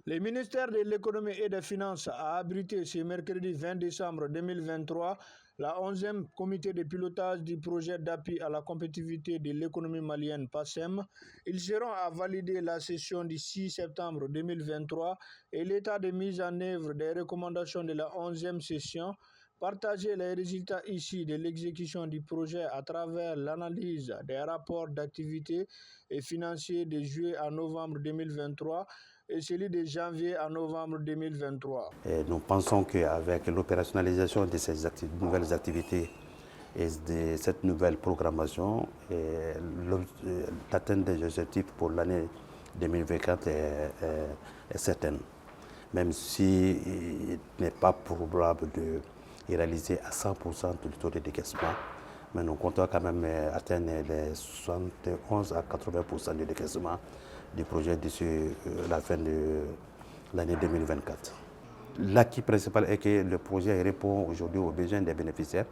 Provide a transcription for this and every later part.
Le ministère de l'économie et des finances a abrité ce mercredi 20 décembre 2023 la 11e comité de pilotage du projet d'appui à la compétitivité de l'économie malienne PASEM. Ils seront à valider la session du 6 septembre 2023 et l'état de mise en œuvre des recommandations de la 11e session. Partager les résultats issus de l'exécution du projet à travers l'analyse des rapports d'activité et financiers de juillet à novembre 2023 et celui de janvier à novembre 2023. Et nous pensons qu'avec l'opérationnalisation de ces nouvelles activités et de cette nouvelle programmation, l'atteinte des objectifs pour l'année 2024 est certaine. Même s'il n'est pas probable de réaliser à 100% le taux de décaissement, mais nous comptons quand même atteindre les 71 à 80% de décaissement du projet d'ici la fin de l'année 2024. L'acquis principal est que le projet répond aujourd'hui aux besoins des bénéficiaires.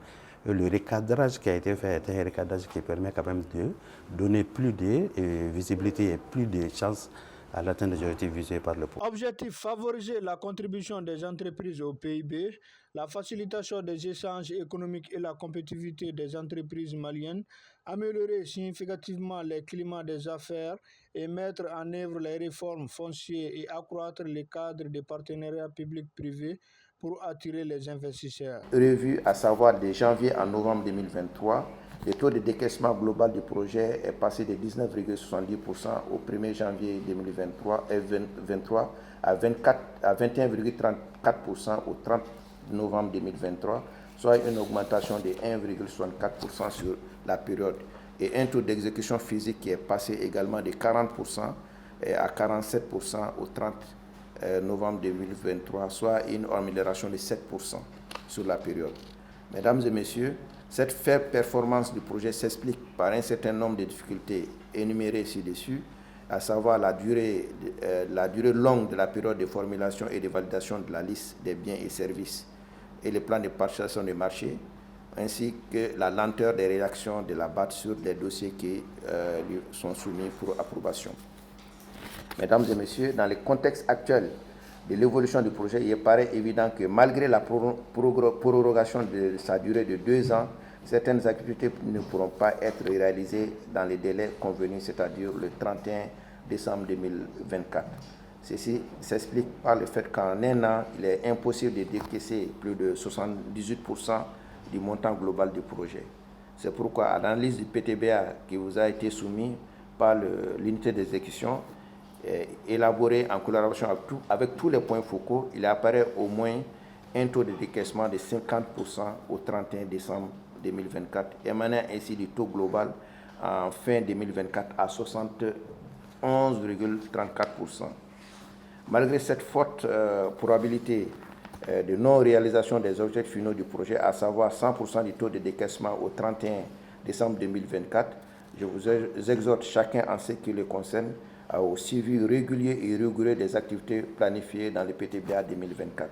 Et le recadrage qui a été fait est un recadrage qui permet quand même de donner plus de visibilité et plus de chances à l'atteinte des objectifs visés par le projet. Objectif: favoriser la contribution des entreprises au PIB, la facilitation des échanges économiques et la compétitivité des entreprises maliennes, améliorer significativement le climat des affaires et mettre en œuvre les réformes foncières et accroître les cadres de partenariat public-privé pour attirer les investisseurs. Revue à savoir de janvier à novembre 2023, le taux de décaissement global du projet est passé de 19,70% au 1er janvier 2023 à 21,34% au 30 novembre 2023, soit une augmentation de 1,64% sur la période. Et un taux d'exécution physique qui est passé également de 40% à 47% au 30 novembre 2023, soit une amélioration de 7% sur la période. Mesdames et messieurs, cette faible performance du projet s'explique par un certain nombre de difficultés énumérées ci-dessus, à savoir la durée longue de la période de formulation et de validation de la liste des biens et services et les plans de participation des marchés, ainsi que la lenteur des réactions de la BAD sur les dossiers qui lui sont soumis pour approbation. Mesdames et messieurs, dans le contexte actuel de l'évolution du projet, il paraît évident que malgré la prorogation de sa durée de 2 ans, certaines activités ne pourront pas être réalisées dans les délais convenus, c'est-à-dire le 31 décembre 2024. Ceci s'explique par le fait qu'en un an, il est impossible de décaisser plus de 78% du montant global du projet. C'est pourquoi, à l'analyse du PTBA qui vous a été soumis par l'unité d'exécution, élaboré en collaboration avec tous les points focaux, il apparaît au moins un taux de décaissement de 50% au 31 décembre 2024, émanant ainsi du taux global en fin 2024 à 71,34%. Malgré cette forte probabilité de non-réalisation des objectifs finaux du projet, à savoir 100% du taux de décaissement au 31 décembre 2024, je vous exhorte chacun en ce qui le concerne au suivi régulier et rigoureux des activités planifiées dans le PTBA 2024.